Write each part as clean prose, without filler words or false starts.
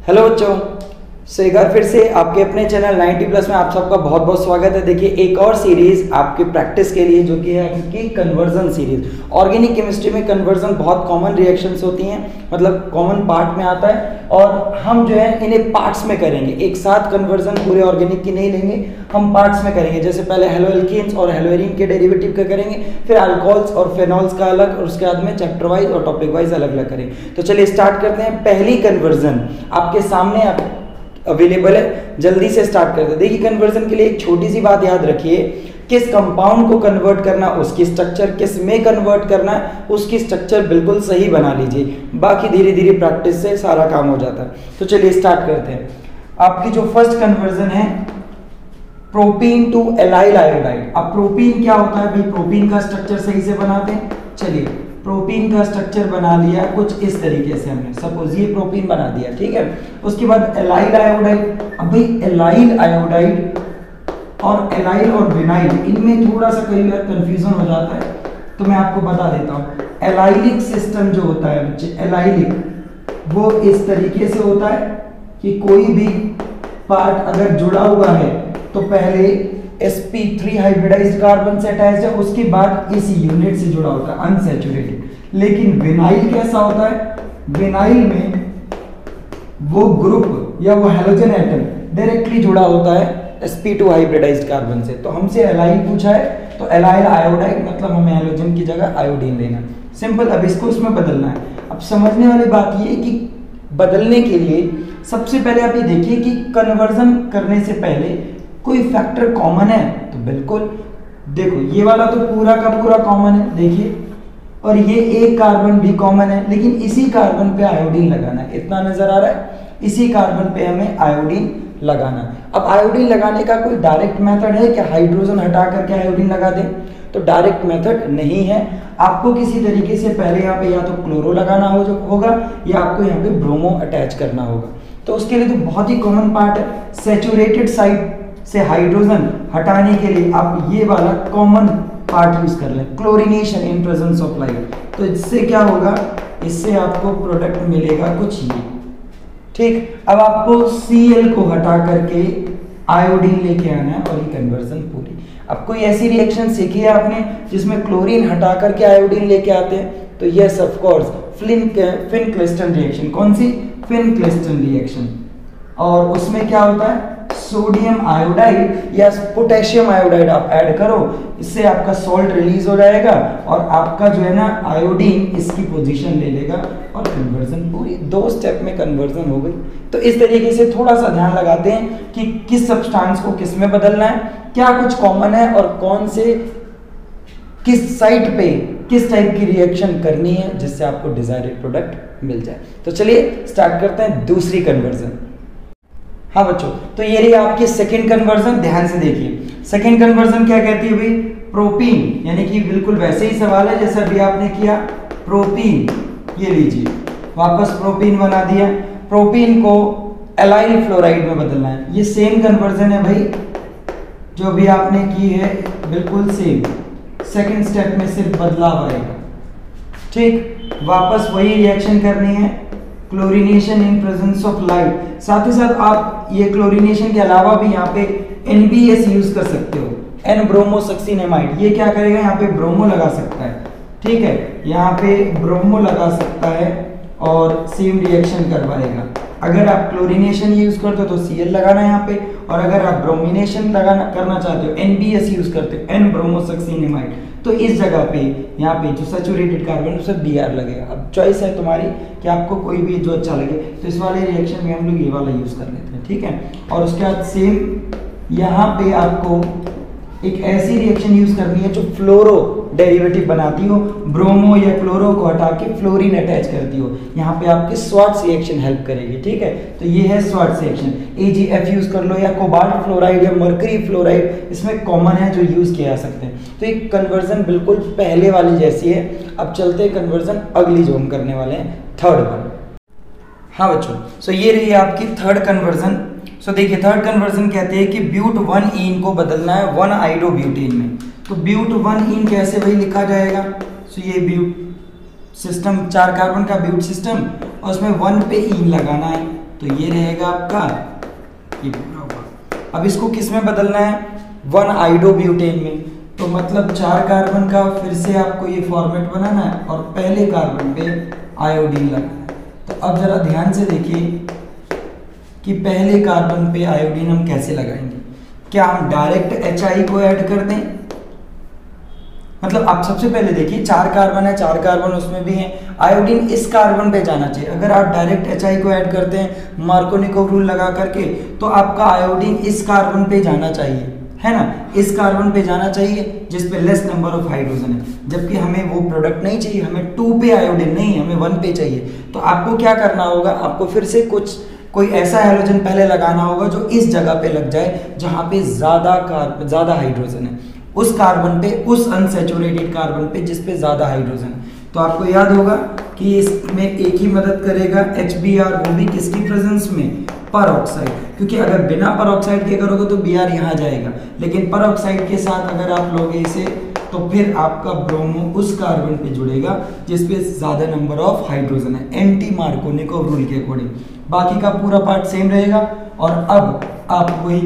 Hello बच्चों, एक बार फिर से आपके अपने चैनल 90+ में आप सबका बहुत बहुत स्वागत है। देखिए एक और सीरीज आपके प्रैक्टिस के लिए जो कि है आपकी कन्वर्जन सीरीज। ऑर्गेनिक केमिस्ट्री में कन्वर्जन बहुत कॉमन रिएक्शंस होती हैं, मतलब कॉमन पार्ट में आता है, और हम जो है इन्हें पार्ट्स में करेंगे। एक साथ कन्वर्जन पूरे ऑर्गेनिक की नहीं लेंगे, हम पार्ट्स में करेंगे। जैसे पहले हेलोएल्कीन्स और हेलोएरीन के डेरिवेटिव का करेंगे, फिर अल्कोहल्स और फेनॉल्स का अलग, और उसके बाद में चैप्टर वाइज और टॉपिक वाइज अलग अलग करेंगे। तो चलिए स्टार्ट करते हैं। पहली कन्वर्जन आपके सामने अवेलेबल है, जल्दी से स्टार्ट करते हैं। देखिए कन्वर्जन के लिए एक छोटी सी बात याद रखिए, किस कंपाउंड को कन्वर्ट करना उसकी स्ट्रक्चर, किस में कन्वर्ट करना उसकी स्ट्रक्चर बिल्कुल सही बना लीजिए, बाकी धीरे धीरे प्रैक्टिस से सारा काम हो जाता है। तो चलिए स्टार्ट करते हैं। आपकी जो फर्स्ट कन्वर्जन है प्रोपीन टू एलाइल आयोडाइड। अब प्रोपीन क्या होता है भाई, प्रोपीन का स्ट्रक्चर सही से बनाते हैं। चलिए प्रोपीन का स्ट्रक्चर बना लिया कुछ इस तरीके से, हमने सपोज ये प्रोपीन बना दिया, ठीक है। उसके बाद एलाइल आयोडाइड। अब भाई एलाइल आयोडाइड और एलाइल और विनाइल, इनमें थोड़ा सा कई बार कंफ्यूजन हो जाता है, तो मैं आपको बता देता हूँ। एलाइलिक सिस्टम जो होता है बच्चे, एलाइलिक वो इस तरीके से होता है कि कोई भी पार्ट अगर जुड़ा हुआ है तो पहले sp3 हाइब्रिडाइज्ड कार्बन से अटैच है, उसके बाद इस यूनिट से जुड़ा होता है अनसैचुरेटेड। लेकिन विनाइल कैसा होता है, विनाइल में वो ग्रुप या वो हैलोजन एटम डायरेक्टली जुड़ा होता है sp2 हाइब्रिडाइज्ड कार्बन से। तो हमसे एलाइल पूछा है, तो एलाइल आयोडाइड मतलब हमें हैलोजन की जगह आयोडीन लेना, सिंपल। अब इसको इसमें बदलना है। अब समझने वाली बात ये है कि बदलने के लिए सबसे पहले आप ये देखिए कि कन्वर्जन करने से पहले कोई फैक्टर कॉमन है, तो बिल्कुल देखो ये वाला तो पूरा का पूरा कॉमन है, देखिए, और ये एक कार्बन भी कॉमन है, लेकिन इसी कार्बन पे आयोडीन लगाना है। इतना नजर आ रहा है, इसी कार्बन पे हमें आयोडीन लगाना है। अब आयोडीन लगाने का कोई डायरेक्ट मेथड है क्या, हाइड्रोजन हटा करके आयोडीन लगा दें? तो डायरेक्ट मेथड नहीं है। आपको किसी तरीके से पहले यहाँ पे या तो क्लोरो लगाना होगा या आपको यहाँ पे ब्रोमो अटैच करना होगा। तो उसके लिए तो बहुत ही कॉमन पार्ट है, सैचुरेटेड साइड से हाइड्रोजन हटाने के लिए आप ये वाला कॉमन पार्ट यूज कर लें, chlorination in presence of light. तो इससे क्या होगा, इससे आपको प्रोडक्ट मिलेगा कुछ ये, ठीक। अब आपको Cl को हटा करके आयोडीन लेके आना है और ये कन्वर्जन पूरी। अब कोई ऐसी रिएक्शन सीखी है आपने जिसमें क्लोरीन हटा करके आयोडीन लेके आते हैं? तो यस ऑफ कोर्स, फिन-क्लिस्टन रिएक्शन। कौन सी? फिन-क्लिस्टन रिएक्शन। और उसमें क्या होता है, सोडियम आयोडाइड या पोटेशियम आयोडाइड आप ऐड करो, इससे आपका सॉल्ट रिलीज हो जाएगा और आपका जो है ना आयोडीन इसकी पोजीशन ले लेगा और कन्वर्जन पूरी। 2 स्टेप में कन्वर्जन हो गई। तो इस तरीके से थोड़ा सा ध्यान लगाते हैं कि किस सब्सटेंस को किस में बदलना है, क्या कुछ कॉमन है और कौन से किस साइट पे किस टाइप की रिएक्शन करनी है जिससे आपको डिजायर्ड प्रोडक्ट मिल जाए। तो चलिए स्टार्ट करते हैं दूसरी कन्वर्जन। हाँ बच्चों, तो ये रही आपकी सेकंड कन्वर्जन। ध्यान से देखिए सेकंड कन्वर्जन क्या कहती है भाई, प्रोपीन, यानी कि बिल्कुल वैसे ही सवाल है जैसा अभी आपने किया। प्रोपीन, ये लीजिए वापस प्रोपीन बना दिया। प्रोपीन को एलाइल फ्लोराइड में बदलना है। ये सेम कन्वर्जन है भाई जो भी आपने की है, बिल्कुल सेम। सेकंड स्टेप में सिर्फ बदलाव आएगा, ठीक। वापस वही रिएक्शन करनी है, chlorination in presence of light. साथ ही साथ आप ये क्लोरीनेशन के अलावा भी यहाँ पे NBS यूज कर सकते हो, एन ब्रोमोसक्सिनेमाइड। ये क्या करेगा, यहाँ पे ब्रोमो लगा सकता है, ठीक है, यहाँ पे ब्रोमो लगा सकता है और सेम रिएक्शन करवाएगा। अगर आप क्लोरीनेशन यूज करते हो तो Cl लगाना है यहाँ पे, और अगर आप ब्रोमिनेशन करना चाहते हो NBS यूज करते हो, एन ब्रोमोसक्सिनेमाइड, तो इस जगह पे यहाँ पे जो सैचुरेटेड कार्बन उसे Br लगेगा। अब चॉइस है तुम्हारी कि आपको कोई भी जो अच्छा लगे। तो इस वाले रिएक्शन में हम लोग ये वाला यूज कर लेते हैं, ठीक है। और उसके बाद सेम यहाँ पे आपको एक ऐसी रिएक्शन यूज करनी है जो फ्लोरो डेरिवेटिव बनाती हो, ब्रोमो या क्लोरो को हटा के फ्लोरीन अटैच करती हो। यहाँ पे आपकी स्वार्ट्ज रिएक्शन हेल्प करेगी, ठीक है। तो ये है स्वार्ट्ज रिएक्शन। AgF यूज कर लो या कोबाल्ट फ्लोराइड या मर्करी फ्लोराइड, इसमें कॉमन है जो यूज किया जा सकते हैं। तो एक कन्वर्जन बिल्कुल पहले वाली जैसी है। अब चलते हैं कन्वर्जन अगली जो हम करने वाले हैं, थर्ड वन। हाँ बच्चों, सो ये रही आपकी थर्ड कन्वर्जन। सो देखिए थर्ड कन्वर्जन कहते हैं कि ब्यूट 1ईन को बदलना है 1-आइडोब्यूटेन में। तो ब्यूट 1ईन कैसे भाई लिखा जाएगा, सो ये ब्यूट सिस्टम 4 कार्बन का ब्यूट सिस्टम और उसमें 1 पे ईन लगाना है। तो तो ये रहेगा आपका ये पूरा हुआ। अब इसको किस में बदलना है, 1 आइडोब्यूटेन में। तो मतलब 4 कार्बन का फिर से आपको ये फॉर्मेट बनाना है और पहले कार्बन पे आयोडीन लगाना है। तो अब जरा ध्यान से देखिए कि पहले कार्बन पे आयोडीन हम कैसे लगाएंगे। क्या हम डायरेक्ट HI को ऐड कर दें, मतलब आप सबसे पहले देखिए 4 कार्बन है, 4 कार्बन उसमें भी है, आयोडीन इस कार्बन पे जाना चाहिए। अगर आप डायरेक्ट HI को ऐड करते हैं मार्कोनिकोव रूल लगा करके, तो आपका आयोडीन इस कार्बन पे जाना चाहिए, है ना, इस कार्बन पे जाना चाहिए जिस पे लेस नंबर ऑफ हाइड्रोजन है। जबकि हमें वो प्रोडक्ट नहीं चाहिए, हमें 2 पे आयोडीन नहीं, हमें 1 पे चाहिए। तो आपको क्या करना होगा, आपको फिर से कोई ऐसा हैलोजन पहले लगाना होगा जो इस जगह पे लग जाए जहां पे ज्यादा हाइड्रोजन है, उस कार्बन पे, उस अनसैचुरेटेड कार्बन पे जिस पे ज्यादा हाइड्रोजन है। तो आपको याद होगा कि इसमें एक ही मदद करेगा HBr, वो भी किसकी प्रेजेंस में, परऑक्साइड। क्योंकि अगर बिना परऑक्साइड के करोगे तो Br यहाँ जाएगा, लेकिन परऑक्साइड के साथ अगर आप लोगे इसे तो फिर आपका ब्रोमो उस कार्बन पे जुड़ेगा जिस पे ज्यादा नंबर ऑफ हाइड्रोजन है, एंटी मार्कोनिकोव रूल के अकॉर्डिंग। बाकी का पूरा पार्ट सेम रहेगा। और अब आप वही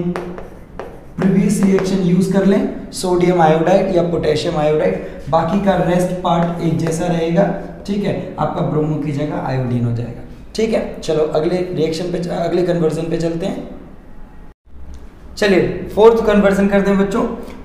प्रीवियस रिएक्शन यूज कर लें, सोडियम आयोडाइड या पोटेशियम आयोडाइड, बाकी का रेस्ट पार्ट एक जैसा रहेगा, ठीक है। आपका ब्रोमो की जगह आयोडीन हो जाएगा, ठीक है। चलो अगले रिएक्शन पे, अगले कन्वर्जन पे चलते हैं। चलिए 4th कन्वर्जन करते हैं बच्चों,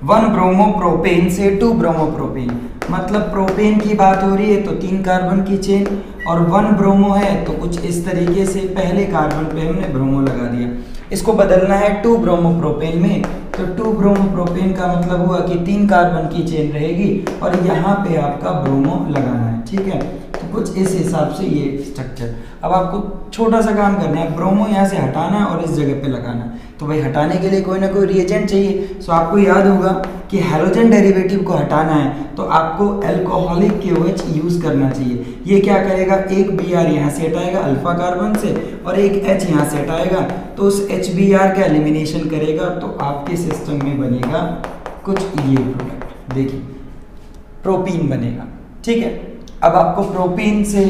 1 ब्रोमो प्रोपेन से 2 ब्रोमो प्रोपेन। मतलब प्रोपेन की बात हो रही है तो 3 कार्बन की चेन, और 1 ब्रोमो है तो कुछ इस तरीके से पहले कार्बन पे हमने ब्रोमो लगा दिया। इसको बदलना है 2 ब्रोमो प्रोपेन में। तो 2 ब्रोमो प्रोपेन का मतलब हुआ कि 3 कार्बन की चेन रहेगी और यहाँ पे आपका ब्रोमो लगाना है, ठीक है। तो कुछ इस हिसाब से ये स्ट्रक्चर। अब आपको छोटा सा काम करना है, ब्रोमो यहाँ से हटाना है और इस जगह पे लगाना है। तो भाई हटाने के लिए कोई ना कोई रिएजेंट चाहिए। सो आपको याद होगा कि हैलोजन डेरिवेटिव को हटाना है तो आपको अल्कोहलिक KOH यूज करना चाहिए। ये क्या करेगा, एक Br यहाँ से हटाएगा अल्फा कार्बन से और एक H यहाँ से हटाएगा, तो उस HBr का एलिमिनेशन करेगा तो आपके सिस्टम में बनेगा कुछ ये प्रोडक्ट, देखिए प्रोपीन बनेगा, ठीक है। अब आपको प्रोपीन से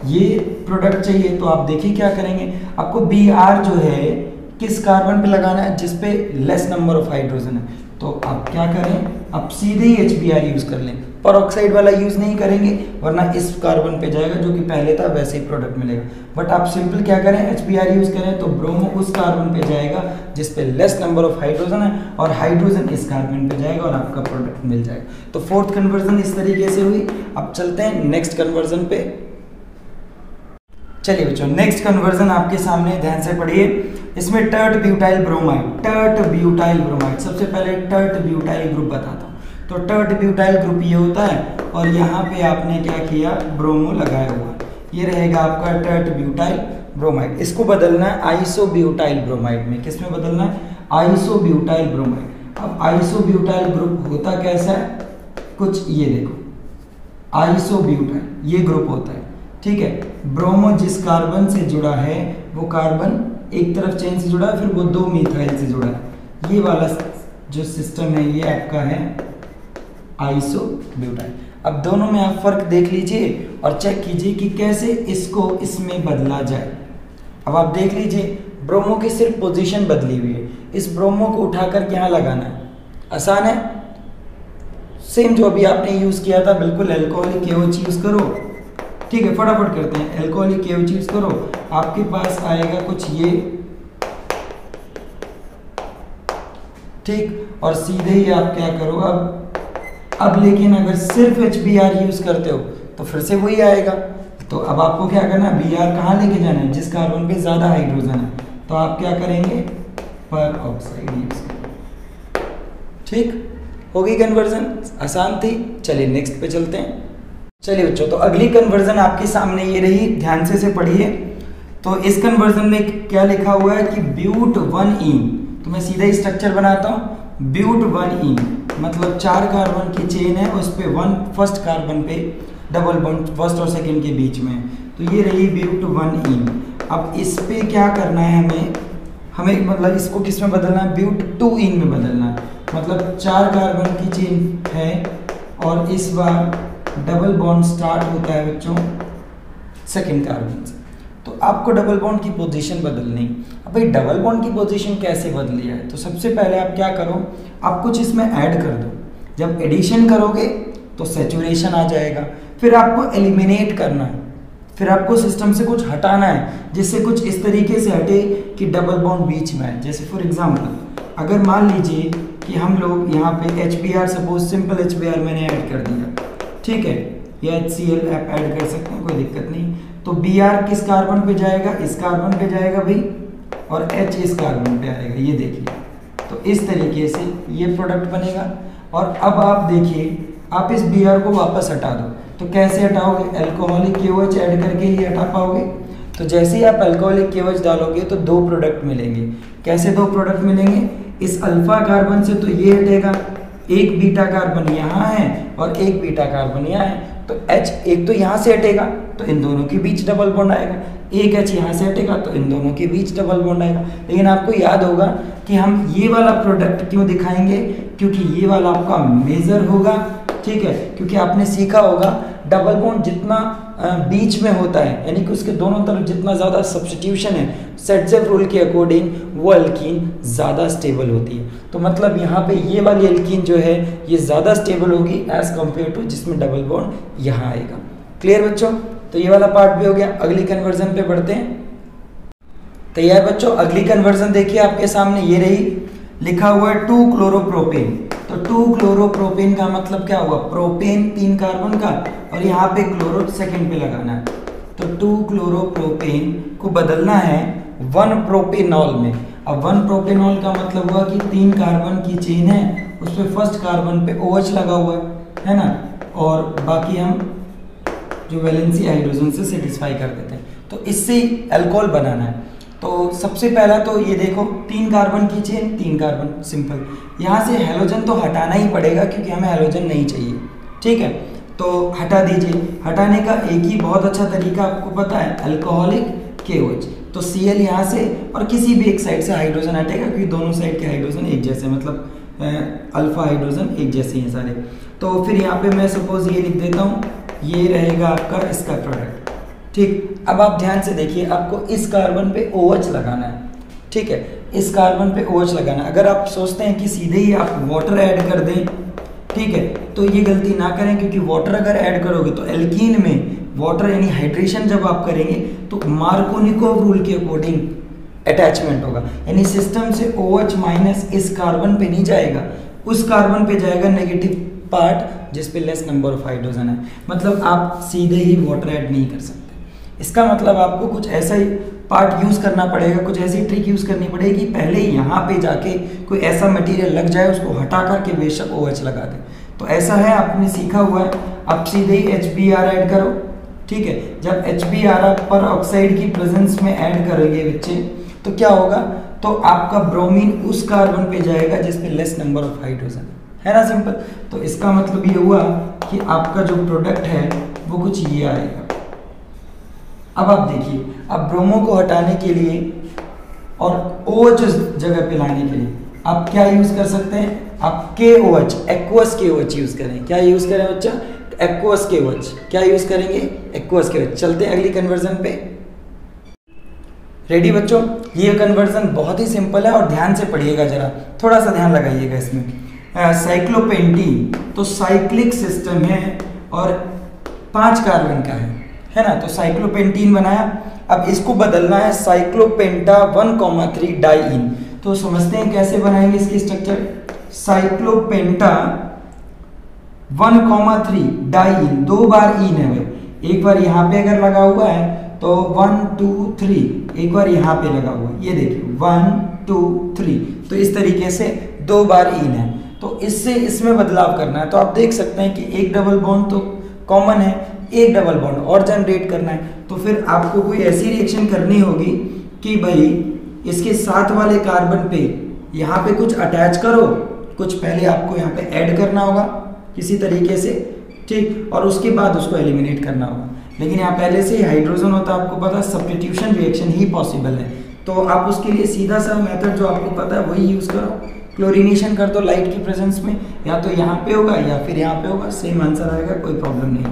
ये प्रोडक्ट चाहिए तो आप देखिए क्या करेंगे, आपको Br जो है किस कार्बन पे लगाना है, जिस पे लेस नंबर ऑफ हाइड्रोजन है। तो आप क्या करें, आप सीधे ही HBr यूज कर लें, परऑक्साइड वाला यूज नहीं करेंगे वरना इस कार्बन पे जाएगा जो कि पहले था, वैसे ही प्रोडक्ट मिलेगा। बट आप सिंपल क्या करें, HBr यूज करें तो ब्रोमो उस कार्बन पे जाएगा जिस पे लेस नंबर ऑफ हाइड्रोजन है और हाइड्रोजन इस कार्बन पे जाएगा और आपका प्रोडक्ट मिल जाएगा। तो 4th कन्वर्जन इस तरीके से हुई। अब चलते हैं नेक्स्ट कन्वर्जन पे। चलिए बच्चों नेक्स्ट कन्वर्जन आपके सामने, ध्यान से पढ़िए। इसमें टर्ट ब्यूटाइल ब्रोमाइड, सबसे पहले टर्ट ब्यूटाइल ग्रुप बताता हूँ। तो टर्ट ब्यूटाइल ग्रुप ये होता है और यहाँ पे आपने क्या किया, ब्रोमो लगाया हुआ, ये रहेगा आपका टर्ट ब्यूटाइल ब्रोमाइड। इसको बदलना है आइसोब्यूटाइल ब्रोमाइड में। किस में बदलना है, आइसोब्यूटाइल ब्रोमाइड। अब आइसोब्यूटाइल ग्रुप होता कैसा है, कुछ ये देखो, आइसोब्यूटाइल ये ग्रुप होता है, ठीक है। ब्रोमो जिस कार्बन से जुड़ा है वो कार्बन एक तरफ चेन से जुड़ा है, फिर वो 2 मिथाइल से जुड़ा है। ये वाला जो सिस्टम है ये आपका है आइसोब्यूटाइल। अब दोनों में आप फर्क देख लीजिए और चेक कीजिए कि कैसे इसको इसमें बदला जाए। अब आप देख लीजिए ब्रोमो की सिर्फ पोजीशन बदली हुई है, इस ब्रोमो को उठाकर यहाँ लगाना है, आसान है। सेम जो अभी आपने यूज किया था, बिल्कुल अल्कोहलिक KOH यूज करो, ठीक है। फटाफट करते हैं, अल्कोहलिक KOH यूज करो, आपके पास आएगा कुछ ये, ठीक। और सीधे ही आप क्या करो अब लेकिन अगर सिर्फ HBr यूज करते हो तो फिर से वही आएगा। तो अब आपको क्या करना है, Br कहाँ लेके जाना है, जिस कार्बन पे ज्यादा हाइड्रोजन है। तो आप क्या करेंगे, पर ऑक्साइड यूज करेंगे, ठीक। हो गई कन्वर्जन, आसान थी। चलिए नेक्स्ट पे चलते हैं। चलिए बच्चों, तो अगली कन्वर्जन आपके सामने ये रही, ध्यान से पढ़िए। तो इस कन्वर्जन में क्या लिखा हुआ है कि ब्यूट 1ene, तो मैं सीधा ही स्ट्रक्चर बनाता हूँ। ब्यूट 1ene मतलब 4 कार्बन की चेन है, उस पे 1 फर्स्ट कार्बन पे डबल बॉन्ड फर्स्ट और सेकंड के बीच में, तो ये रही ब्यूट 1ene। अब इस पे क्या करना है, हमें मतलब इसको किस में बदलना है, ब्यूट 2ene में बदलना है। मतलब 4 कार्बन की चेन है और इस बार डबल बॉन्ड स्टार्ट होता है बच्चों सेकेंड कार्बन से। तो आपको डबल बॉन्ड की पोजीशन बदलनी। अब भाई डबल बॉन्ड की पोजीशन कैसे बदली है, तो सबसे पहले आप क्या करो, आप कुछ इसमें ऐड कर दो। जब एडिशन करोगे तो सैचुरेशन आ जाएगा, फिर आपको एलिमिनेट करना है, फिर आपको सिस्टम से कुछ हटाना है जिससे कुछ इस तरीके से हटे कि डबल बॉन्ड बीच में है। जैसे फॉर एग्जांपल अगर मान लीजिए कि हम लोग यहाँ पे HBr, सपोज सिंपल HBr मैंने ऐड कर दिया, ठीक है, या HCl आप ऐड कर सकते हैं, कोई दिक्कत नहीं। तो Br किस कार्बन पे जाएगा, इस कार्बन पे जाएगा भाई, और H इस कार्बन पे आएगा, ये देखिए। तो इस तरीके से ये प्रोडक्ट बनेगा। और अब आप देखिए, आप इस Br को वापस हटा दो, तो कैसे हटाओगे, अल्कोहलिक KOH ऐड करके ही हटा पाओगे। तो जैसे ही आप अल्कोहलिक KOH डालोगे तो दो प्रोडक्ट मिलेंगे। कैसे दो प्रोडक्ट मिलेंगे, इस अल्फा कार्बन से तो ये हटेगा, एक बीटा कार्बन यहाँ है और एक बीटा कार्बन यहाँ है, तो H एक तो यहाँ से हटेगा तो इन दोनों के बीच डबल बॉन्ड आएगा, एक H यहाँ से हटेगा तो इन दोनों के बीच डबल बॉन्ड आएगा। लेकिन आपको याद होगा कि हम ये वाला प्रोडक्ट क्यों दिखाएंगे, क्योंकि ये वाला आपका मेजर होगा, ठीक है, क्योंकि आपने सीखा होगा डबल बॉन्ड जितना बीच में होता है, यानी कि उसके दोनों तरफ जितना ज़्यादा सब्स्टिट्यूशन है सेट्जेव रूल के अकॉर्डिंग, वो एल्कीन ज़्यादा स्टेबल होती है। तो मतलब यहाँ पे ये वाली एल्कीन जो है ये ज़्यादा स्टेबल होगी एज कम्पेयर टू जिसमें डबल बॉन्ड यहाँ आएगा। क्लियर बच्चों, तो ये वाला पार्ट भी हो गया। अगली कन्वर्जन पे बढ़ते हैं। तैयार बच्चों, अगली कन्वर्जन देखिए आपके सामने ये रही, लिखा हुआ है 2 क्लोरोप्रोपेन। तो 2 क्लोरोप्रोपेन का मतलब क्या हुआ, प्रोपेन 3 कार्बन का और यहाँ पे क्लोरो सेकंड पे लगाना है। तो 2 क्लोरोप्रोपेन को बदलना है 1 प्रोपेनॉल में। अब 1 प्रोपेनॉल का मतलब हुआ कि 3 कार्बन की चेन है, उस पर फर्स्ट कार्बन पे OH लगा हुआ है ना, और बाकी हम जो वैलेंसी हाइड्रोजन से सेटिस्फाई कर देते हैं। तो इससे अल्कोहल बनाना है। तो सबसे पहला तो ये देखो 3 कार्बन की चेन, 3 कार्बन सिंपल, यहाँ से हेलोजन तो हटाना ही पड़ेगा क्योंकि हमें हेलोजन नहीं चाहिए, ठीक है, तो हटा दीजिए। हटाने का एक ही बहुत अच्छा तरीका आपको पता है, अल्कोहलिक KOH। तो Cl यहाँ से और किसी भी एक साइड से हाइड्रोजन हटेगा क्योंकि दोनों साइड के हाइड्रोजन एक जैसे, मतलब अल्फा हाइड्रोजन एक जैसे हैं सारे। तो फिर यहाँ पे मैं सपोज ये लिख देता हूँ, ये रहेगा आपका इसका प्रोडक्ट, ठीक। अब आप ध्यान से देखिए, आपको इस कार्बन पे OH लगाना है, ठीक है, इस कार्बन पे OH लगाना है। अगर आप सोचते हैं कि सीधे ही आप वाटर ऐड कर दें, ठीक है, तो ये गलती ना करें, क्योंकि वाटर अगर ऐड करोगे तो एल्कीन में वाटर यानी हाइड्रेशन जब आप करेंगे तो मार्कोनिकोव रूल के अकॉर्डिंग अटैचमेंट होगा, यानी सिस्टम से OH माइनस इस कार्बन पे नहीं जाएगा, उस कार्बन पे जाएगा नेगेटिव पार्ट जिस पे लेस नंबर ऑफ हाइड्रोजन है। मतलब आप सीधे ही वाटर ऐड नहीं कर सकते। इसका मतलब आपको कुछ ऐसा ही पार्ट यूज करना पड़ेगा, कुछ ऐसी ट्रिक यूज करनी पड़ेगी, पहले यहाँ पे जाके कोई ऐसा मटेरियल लग जाए, उसको हटा करके बेशक OH लगा दे। तो ऐसा है, आपने सीखा हुआ है, आप सीधे ही HBr ऐड करो, ठीक है। जब HBr आप पर ऑक्साइड की प्रेजेंस में ऐड करोगे बच्चे, तो क्या होगा, तो आपका ब्रोमीन उस कार्बन पे जाएगा जिस पे लेस नंबर ऑफ हाइड्रोजन है ना, सिंपल। तो इसका मतलब ये हुआ कि आपका जो प्रोडक्ट है वो कुछ ये आएगा। अब आप देखिए, अब ब्रोमो को हटाने के लिए और OH जगह पे लाने के लिए आप क्या यूज कर सकते हैं, आप KOH, एक्वस KOH यूज करें। क्या यूज करें बच्चा, एक्वस KOH। क्या यूज करेंगे, एक्वस KOH। चलते हैं अगली कन्वर्जन पे। रेडी बच्चों, ये कन्वर्जन बहुत ही सिंपल है और ध्यान से पढ़िएगा, जरा थोड़ा सा ध्यान लगाइएगा इसमें। साइक्लोपेंटीन तो साइक्लिक सिस्टम है और 5 कार्बन का है ना, तो साइक्लोपेंटीन बनाया। अब इसको बदलना है साइक्लोपेंटा 1,3 डाइईन। तो समझते हैं कैसे बनाएंगे इसकी स्ट्रक्चर। साइक्लोपेंटा 1,3 डाइईन, 2 बार ईन है भाई, एक बार यहाँ पे अगर लगा हुआ है तो 1 2 3, एक बार यहाँ पे लगा हुआ है, ये देखिए 1 2 3, तो इस तरीके से 2 बार ईन है। तो इससे इसमें बदलाव करना है। तो आप देख सकते हैं कि एक डबल बॉन्ड तो कॉमन है, एक डबल बॉन्ड और जनरेट करना है। तो फिर आपको कोई ऐसी रिएक्शन करनी होगी कि भाई इसके साथ वाले कार्बन पे यहाँ पे कुछ अटैच करो, कुछ पहले आपको यहाँ पे ऐड करना होगा किसी तरीके से, ठीक, और उसके बाद उसको एलिमिनेट करना होगा। लेकिन यहाँ पहले से ही हाइड्रोजन होता है, आपको पता, सब्स्टिट्यूशन रिएक्शन ही पॉसिबल है। तो आप उसके लिए सीधा सा मेथड जो आपको पता है वही यूज करो, क्लोरीनेशन कर दो लाइट की प्रेजेंस में, या तो यहाँ पे होगा या फिर यहाँ पे होगा, सेम आंसर आएगा, कोई प्रॉब्लम नहीं।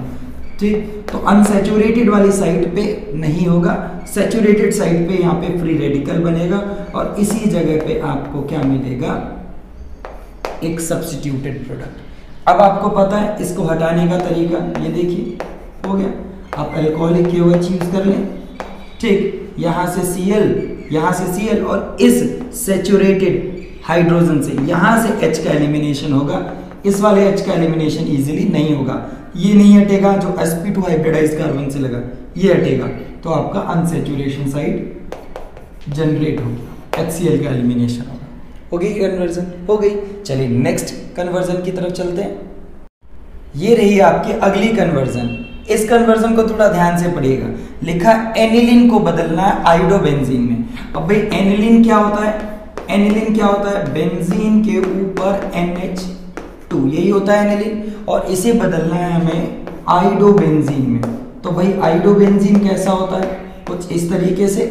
ठीक। तो अनसैचुरेटेड वाली साइड पे नहीं होगा, सैचुरेटेड साइड पे यहाँ पे फ्री रेडिकल बनेगा और इसी जगह पे आपको क्या मिलेगा, एक सब्स्टिट्यूटेड प्रोडक्ट। अब आपको पता है इसको हटाने का तरीका, ये देखिए हो गया, आप अल्कोहलिक KOH यूज कर लें, ठीक। यहाँ से Cl, यहाँ से Cl और इस सैचुरेटेड हाइड्रोजन से यहाँ से H का एलिमिनेशन होगा, इस वाले H का एलिमिनेशन इजीली नहीं होगा, ये नहीं हटेगा जो sp2 हाइब्रिडाइज कार्बन से लगा, ये हटेगा, तो आपका अनसैचुरेशन साइड जनरेट होगी, HCl का एलिमिनेशन होगा। हो गई कन्वर्जन, हो गई। चलिए नेक्स्ट कन्वर्जन की तरफ चलते हैं। ये रही आपकी अगली कन्वर्जन। इस कन्वर्जन को थोड़ा ध्यान से पढ़िएगा, लिखा एनिलीन को बदलना है आयोडोबेंजीन में। अब भाई एनिलीन क्या होता है, एनिलीन क्या होता है, बेंजीन के ऊपर NH2, यही होता है एनिलीन, और इसे बदलना है हमें आयोडोबेंजीन में। तो भाई आयोडोबेंजीन कैसा होता है, कुछ इस तरीके से।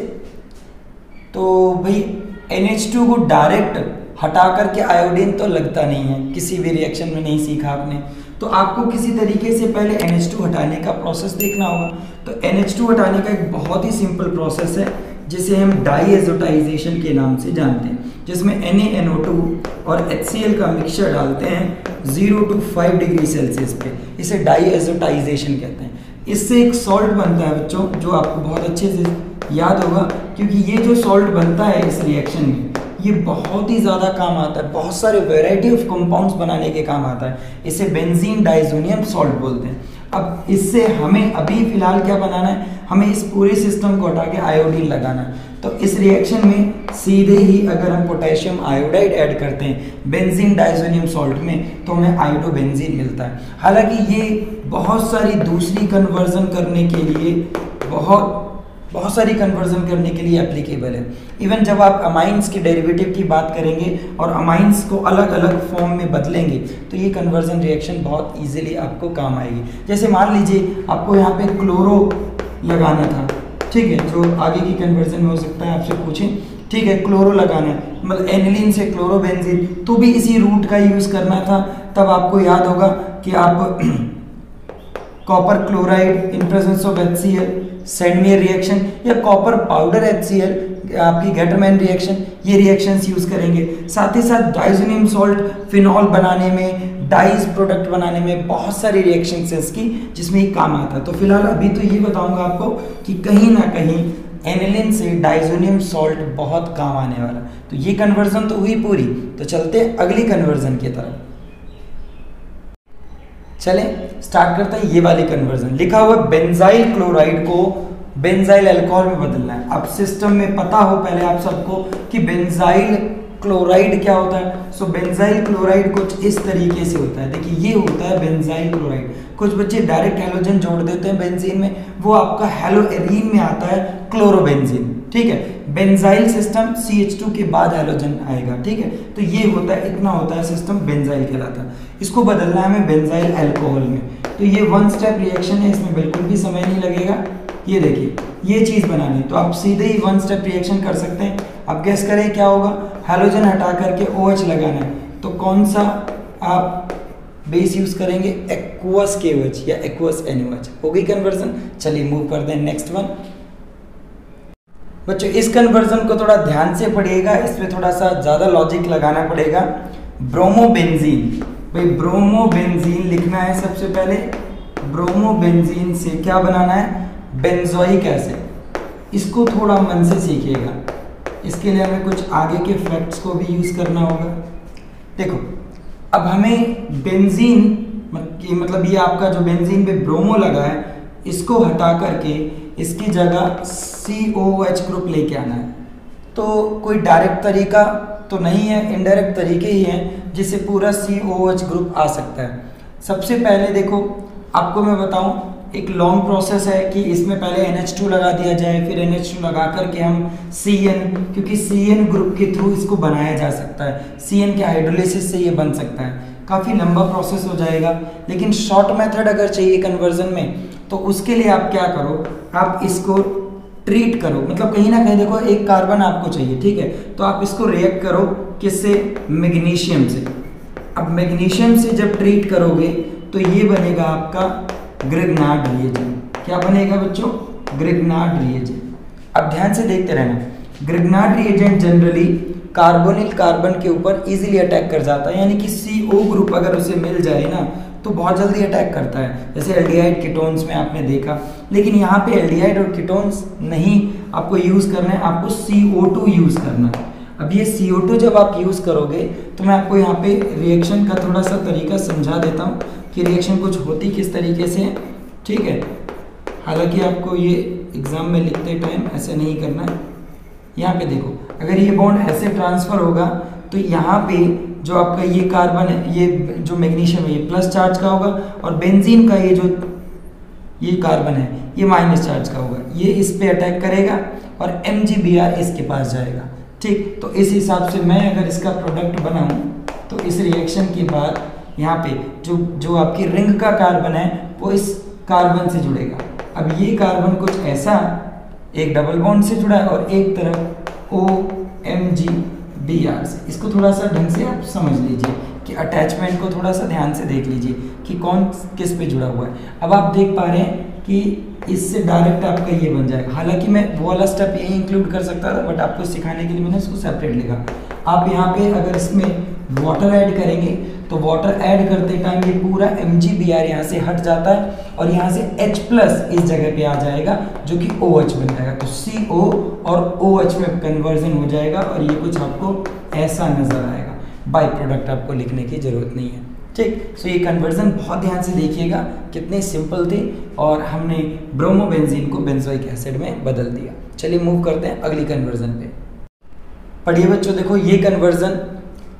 तो भाई NH2 को डायरेक्ट हटा करके आयोडीन तो लगता नहीं है, किसी भी रिएक्शन में नहीं सीखा आपने, तो आपको किसी तरीके से पहले NH2 हटाने का प्रोसेस देखना होगा। तो NH2 हटाने का एक बहुत ही सिंपल प्रोसेस है जिसे हम डाईएज़ोटाइजेशन के नाम से जानते हैं, जिसमें NaNO2 और HCl का मिक्सचर डालते हैं 0 to 5 डिग्री सेल्सियस पे, इसे डाईएज़ोटाइजेशन कहते हैं। इससे एक सॉल्ट बनता है बच्चों, जो आपको बहुत अच्छे से याद होगा, क्योंकि ये जो सॉल्ट बनता है इस रिएक्शन में ये बहुत ही ज़्यादा काम आता है, बहुत सारे वैरायटी ऑफ कंपाउंड्स बनाने के काम आता है। इसे बेंजीन डाइजोनियम सॉल्ट बोलते हैं। अब इससे हमें अभी फिलहाल क्या बनाना है, हमें इस पूरे सिस्टम को हटा के आयोडीन लगाना है। तो इस रिएक्शन में सीधे ही अगर हम पोटेशियम आयोडाइड ऐड करते हैं बेंजीन डाइजोनियम सॉल्ट में, तो हमें आयोडोबेंजीन मिलता है। हालांकि ये बहुत सारी दूसरी कन्वर्जन करने के लिए बहुत सारी कन्वर्जन करने के लिए एप्लीकेबल है। इवन जब आप अमाइंस के डेरिवेटिव की बात करेंगे और अमाइंस को अलग अलग फॉर्म में बदलेंगे, तो ये कन्वर्जन रिएक्शन बहुत इजीली आपको काम आएगी। जैसे मान लीजिए आपको यहाँ पे क्लोरो लगाना था, ठीक है, जो आगे की कन्वर्जन में हो सकता है आपसे पूछें, ठीक है, क्लोरो लगाना है, मतलब एनिलीन से क्लोरोबेंजीन, तो भी इसी रूट का यूज़ करना था। तब आपको याद होगा कि आप copper chloride in presence of HCl Sandmeyer reaction, या कॉपर पाउडर HCl आपकी गेटरमैन रिएक्शन, ये रिएक्शंस यूज करेंगे। साथ ही साथ डाइजोनियम सॉल्ट फिनॉल बनाने में, डाइज प्रोडक्ट बनाने में बहुत सारी रिएक्शंस है इसकी जिसमें ये काम आता है। तो फिलहाल अभी तो ये बताऊंगा आपको कि कहीं ना कहीं एनिलीन से डाइजोनियम सॉल्ट बहुत काम आने वाला। तो ये कन्वर्जन तो हुई पूरी, तो चलते हैं अगली कन्वर्जन की तरफ। चलें स्टार्ट करते हैं ये वाली कन्वर्जन। लिखा हुआ बेंजाइल क्लोराइड को बेंजाइल अल्कोहल में बदलना है। अब सिस्टम में पता हो पहले आप सबको कि बेंजाइल क्लोराइड क्या होता है। सो बेंजाइल क्लोराइड कुछ इस तरीके से होता है, देखिए ये होता है बेंजाइल क्लोराइड। कुछ बच्चे डायरेक्ट हैलोजन जोड़ देते हैं बेंजीन में, वो आपका हैलोएरीन में आता है क्लोरोबेंजीन, ठीक है। बेंजाइल सिस्टम CH2 के बाद हैलोजन आएगा, ठीक है। तो ये होता है, इतना होता है सिस्टम, बेंजाइल कहलाता है। इसको बदलना है हमें बेंजाइल अल्कोहल में। तो ये वन स्टेप रिएक्शन है, इसमें बिल्कुल भी समय नहीं लगेगा। ये देखिए ये चीज बनानी, तो आप सीधे ही वन स्टेप रिएक्शन कर सकते हैं। अब गेस करें क्या होगा, हैलोजन हटा करके OH लगाना है, तो कौन सा आप बेस यूज करेंगे, एक्वस KOH या एक्वस NaOH। हो गई कन्वर्जन। चलिए मूव कर दें नेक्स्ट वन। बच्चों इस कन्वर्जन को थोड़ा ध्यान से पढ़िएगा, इसमें थोड़ा सा ज्यादा लॉजिक लगाना पड़ेगा। ब्रोमोबेंजीन, भाई ब्रोमोबेंजीन लिखना है सबसे पहले। ब्रोमोबेंजीन से क्या बनाना है, बेंजोइक एसिड। इसको थोड़ा मन से सीखिएगा, इसके लिए हमें कुछ आगे के फैक्ट्स को भी यूज करना होगा। देखो अब हमें बेंजीन मतलब ये आपका जो बेंजीन पे ब्रोमो लगा है, इसको हटा करके इसकी जगह COOH ग्रुप लेके आना है। तो कोई डायरेक्ट तरीका तो नहीं है, इनडायरेक्ट तरीके ही हैं जिससे पूरा COOH ग्रुप आ सकता है। सबसे पहले देखो आपको मैं बताऊं, एक लॉन्ग प्रोसेस है कि इसमें पहले NH2 लगा दिया जाए, फिर NH2 लगा करके हम CN, क्योंकि CN ग्रुप के थ्रू इसको बनाया जा सकता है। CN के हाइड्रोलिसिस से ये बन सकता है, काफ़ी लंबा प्रोसेस हो जाएगा। लेकिन शॉर्ट मेथड अगर चाहिए कन्वर्जन में, तो उसके लिए आप क्या करो, आप इसको ट्रीट करो, मतलब कहीं ना कहीं देखो एक कार्बन आपको चाहिए, ठीक है, तो आप इसको रिएक्ट करो किससे, मैग्नीशियम से। अब मैग्नीशियम से जब ट्रीट करोगे तो ये बनेगा आपका ग्रिग्नार्ड रिएजेंट। क्या बनेगा बच्चों? Grignard reagent. अब ध्यान से देखते रहना, Grignard reagent generally carbonyl carbon के ऊपर इजीली अटैक कर जाता है, यानी कि CO ग्रुप अगर उसे मिल जाए ना तो बहुत जल्दी अटैक करता है, जैसे एल्डिहाइड कीटोन्स में आपने देखा। लेकिन यहाँ पे एल्डिहाइड और कीटोन्स नहीं आपको यूज करना है, आपको CO2 यूज करना है। अब ये CO2 जब आप यूज करोगे तो मैं आपको यहाँ पे रिएक्शन का थोड़ा सा तरीका समझा देता हूँ कि रिएक्शन कुछ होती किस तरीके से है, ठीक है। हालांकि आपको ये एग्जाम में लिखते टाइम ऐसे नहीं करना है। यहाँ पे देखो, अगर ये बॉन्ड ऐसे ट्रांसफर होगा तो यहाँ पे जो आपका ये कार्बन है, ये जो मैग्नीशियम है, ये प्लस चार्ज का होगा, और बेंजीन का ये जो ये कार्बन है ये माइनस चार्ज का होगा। ये इस पे अटैक करेगा और MgBr इसके पास जाएगा, ठीक। तो इस हिसाब से मैं अगर इसका प्रोडक्ट बनाऊं तो इस रिएक्शन के बाद यहाँ पे जो आपकी रिंग का कार्बन है वो इस कार्बन से जुड़ेगा। अब ये कार्बन कुछ ऐसा एक डबल बॉन्ड से जुड़ा है और एक तरफ OMgBr से। इसको थोड़ा सा ढंग से आप समझ लीजिए कि अटैचमेंट को थोड़ा सा ध्यान से देख लीजिए कि कौन किस पे जुड़ा हुआ है। अब आप देख पा रहे हैं कि इससे डायरेक्ट आपका ये बन जाएगा। हालांकि मैं वो वाला स्टेप यही इंक्लूड कर सकता था, बट आपको सिखाने के लिए मैंने इसको सेपरेट लिखा। आप यहाँ पे अगर इसमें वाटर ऐड करेंगे तो वाटर ऐड करते टाइम ये पूरा MgBr यहाँ से हट जाता है और यहाँ से H+ इस जगह पे आ जाएगा जो कि OH बन जाएगा। तो CO और OH में कन्वर्जन हो जाएगा और ये कुछ आपको ऐसा नजर आएगा। बाई प्रोडक्ट आपको लिखने की जरूरत नहीं है, ठीक। सो ये कन्वर्जन बहुत ध्यान से देखिएगा, कितनी सिंपल थी और हमने ब्रोमोबेंजीन को बेंजोइक एसिड में बदल दिया। चलिए मूव करते हैं अगली कन्वर्जन पे। पढ़िए बच्चों, देखो ये कन्वर्जन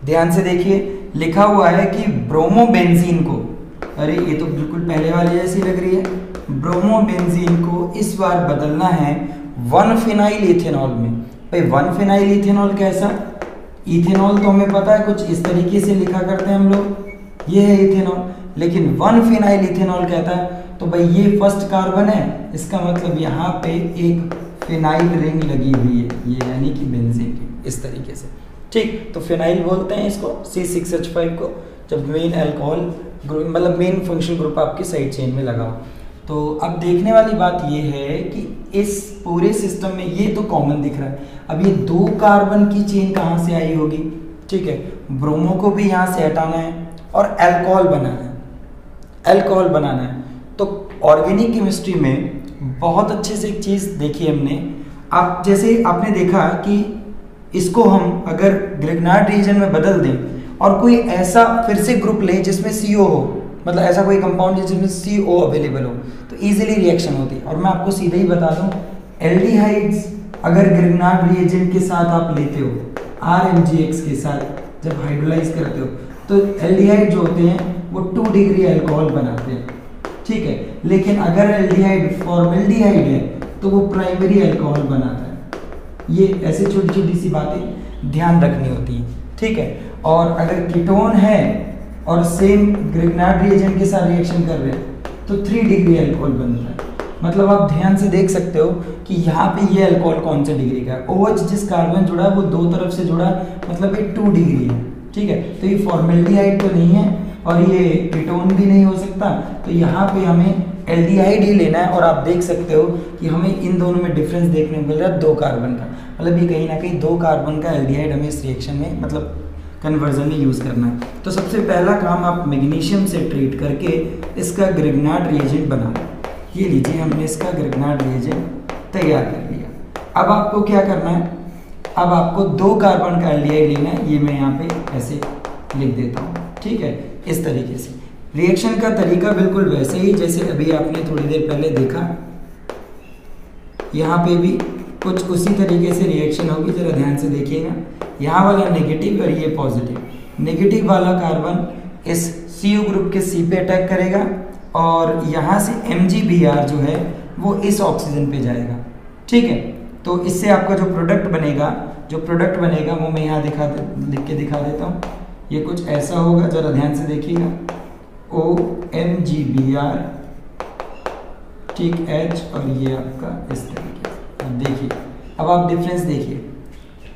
ध्यान से देखिए, लिखा हुआ है कि ब्रोमोबेंजीन को, अरे ये तो बिल्कुल पहले वाली जैसी लग रही है, ब्रोमोबेंजीन को इस बार बदलना है 1-फिनाइल इथेनॉल में। भाई 1-फिनाइल इथेनॉल कैसा? इथेनॉल तो हमें पता है कुछ इस तरीके से लिखा करते हैं हम लोग, ये है इथेनॉल, लेकिन 1-फिनाइल इथेनॉल कहता है तो भाई ये फर्स्ट कार्बन है, इसका मतलब यहाँ पे एक फिनाइल रिंग लगी हुई है, ये यानी कि बेंजीन इस तरीके से, ठीक। तो फिनाइल बोलते हैं इसको C6H5 को, जब मेन अल्कोहल ग्रुप मतलब मेन फंक्शन ग्रुप आपकी साइड चेन में लगाओ। तो अब देखने वाली बात ये है कि इस पूरे सिस्टम में ये तो कॉमन दिख रहा है, अब ये 2 कार्बन की चेन कहाँ से आई होगी, ठीक है। ब्रोमो को भी यहाँ से हटाना है और अल्कोहल बनाना है, अल्कोहल बनाना है। तो ऑर्गेनिक केमिस्ट्री में बहुत अच्छे से एक चीज़ देखी हमने, आप जैसे आपने देखा कि इसको हम अगर ग्रिग्नार्ड रीजन में बदल दें और कोई ऐसा फिर से ग्रुप लें जिसमें CO हो, मतलब ऐसा कोई कंपाउंड जिसमें CO अवेलेबल हो, तो इजीली रिएक्शन होती है। और मैं आपको सीधे ही बता दूं, एल्डिहाइड्स अगर ग्रिग्नार्ड रिएजेंट के साथ आप लेते हो, RMgX के साथ जब हाइड्रोलाइज करते हो, तो एल्डिहाइड जो होते हैं वो 2 डिग्री अल्कोहल बनाते हैं, ठीक है। लेकिन अगर एल्डिहाइड फॉर्मल्डिहाइड है तो वो प्राइमरी अल्कोहल बनाता है। ये ऐसे छोटी छोटी सी बातें ध्यान रखनी होती है, ठीक है। और अगर कीटोन है और सेम ग्रिग्नार्ड रिएजेंट के साथ रिएक्शन कर रहे हैं तो 3 डिग्री अल्कोहल बनता है। मतलब आप ध्यान से देख सकते हो कि यहाँ पे ये अल्कोहल कौन से डिग्री का है। OH जिस कार्बन जुड़ा है वो 2 तरफ से जुड़ा है, मतलब ये 2 डिग्री है, ठीक है। तो ये फॉर्मल्डिहाइड तो नहीं है और ये कीटोन भी नहीं हो सकता, तो यहाँ पे हमें एल्डिहाइड ही लेना है। और आप देख सकते हो कि हमें इन दोनों में डिफरेंस देखने को मिल रहा है 2 कार्बन का, मतलब ये कहीं ना कहीं 2 कार्बन का एल्डिहाइड हमें इस रिएक्शन में मतलब कन्वर्जन में यूज़ करना है। तो सबसे पहला काम आप मैग्नीशियम से ट्रीट करके इसका ग्रिग्नार्ड रिएजेंट बना, ये लीजिए हमने इसका ग्रिग्नार्ड रिएजेंट तैयार कर लिया। अब आपको क्या करना है, अब आपको 2 कार्बन का एल्डिहाइड लेना है, ये मैं यहाँ पे ऐसे लिख देता हूँ, ठीक है। इस तरीके से रिएक्शन का तरीका बिल्कुल वैसे ही जैसे अभी आपने थोड़ी देर पहले देखा, यहाँ पे भी कुछ उसी तरीके से रिएक्शन होगी। जरा ध्यान से देखिएगा, यहाँ वाला नेगेटिव और ये पॉजिटिव, नेगेटिव वाला कार्बन इस CO ग्रुप के C पे अटैक करेगा और यहाँ से MgBr जो है वो इस ऑक्सीजन पे जाएगा, ठीक है। तो इससे आपका जो प्रोडक्ट बनेगा वो मैं यहाँ लिख के दिखा देता हूँ। ये कुछ ऐसा होगा, जरा ध्यान से देखिएगा, OMgBr, ठीक, H और ये आपका इस तरीके से। अब देखिए, अब आप डिफरेंस देखिए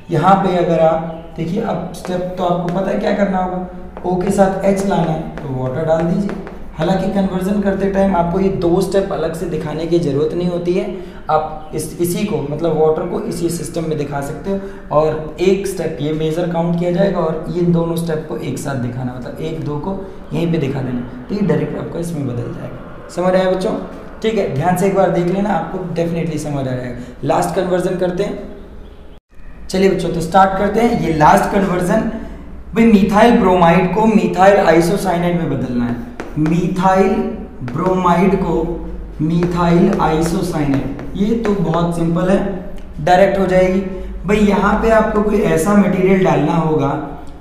यहाँ पे, अगर आप देखिए अब स्टेप तो आपको पता है क्या करना होगा, O के साथ H लाना है तो वाटर डाल दीजिए, हालांकि कन्वर्जन करते टाइम आपको ये 2 स्टेप अलग से दिखाने की ज़रूरत नहीं होती है, आप इसी को मतलब वाटर को इसी सिस्टम में दिखा सकते हो और एक स्टेप ये मेजर काउंट किया जाएगा और ये दोनों स्टेप को एक साथ दिखाना, मतलब 1 2 को यहीं पे दिखा देना, तो ये डायरेक्ट आपका इसमें बदल जाएगा। समझ आया बच्चों? ठीक है, ध्यान से एक बार देख लेना, आपको डेफिनेटली समझ आ जाएगा। लास्ट कन्वर्जन करते हैं, चलिए बच्चों तो स्टार्ट करते हैं। ये लास्ट कन्वर्जन भाई मिथाइल ब्रोमाइड को मिथाइल आइसोसाइनाइड में बदलना है। मिथाइल ब्रोमाइड को मिथाइल आइसोसाइनाइड, ये तो बहुत सिंपल है, डायरेक्ट हो जाएगी। भाई यहाँ पे आपको कोई ऐसा मटेरियल डालना होगा,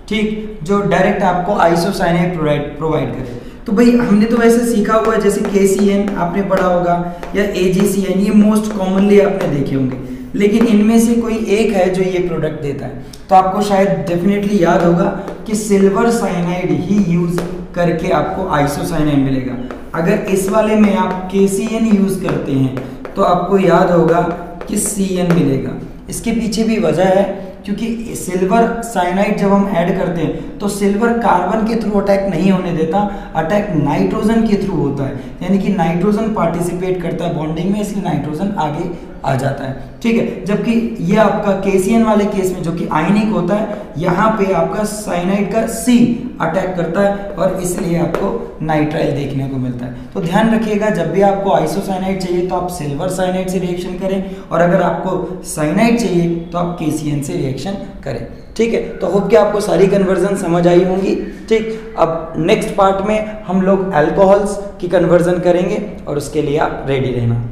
ठीक, जो डायरेक्ट आपको आइसोसाइनाइड प्रोवाइड करे। तो भाई हमने तो वैसे सीखा हुआ है, जैसे KCN आपने पढ़ा होगा या AgCN, ये मोस्ट कॉमनली आपने देखे होंगे, लेकिन इनमें से कोई एक है जो ये प्रोडक्ट देता है। तो आपको शायद डेफिनेटली याद होगा कि सिल्वर साइनाइड ही यूज करके आपको आइसोसाइनाइड मिलेगा। अगर इस वाले में आप KCN यूज करते हैं तो आपको याद होगा कि CN मिलेगा। इसके पीछे भी वजह है, क्योंकि सिल्वर साइनाइड जब हम ऐड करते हैं तो सिल्वर कार्बन के थ्रू अटैक नहीं होने देता, अटैक नाइट्रोजन के थ्रू होता है, यानी कि नाइट्रोजन पार्टिसिपेट करता है बॉन्डिंग में, इसलिए नाइट्रोजन आगे आ जाता है। ठीक है, जबकि ये आपका KCN वाले केस में जो कि आयनिक होता है, यहाँ पे आपका साइनाइड का C अटैक करता है और इसलिए आपको नाइट्राइल देखने को मिलता है। तो ध्यान रखिएगा, जब भी आपको आइसोसाइनाइड चाहिए तो आप सिल्वर साइनाइड से रिएक्शन करें, और अगर आपको साइनाइड चाहिए तो आप KCN से रिएक्शन करें। ठीक है, तो होप कि आपको सारी कन्वर्जन समझ आई होंगी। ठीक, अब नेक्स्ट पार्ट में हम लोग अल्कोहल्स की कन्वर्जन करेंगे और उसके लिए आप रेडी रहना।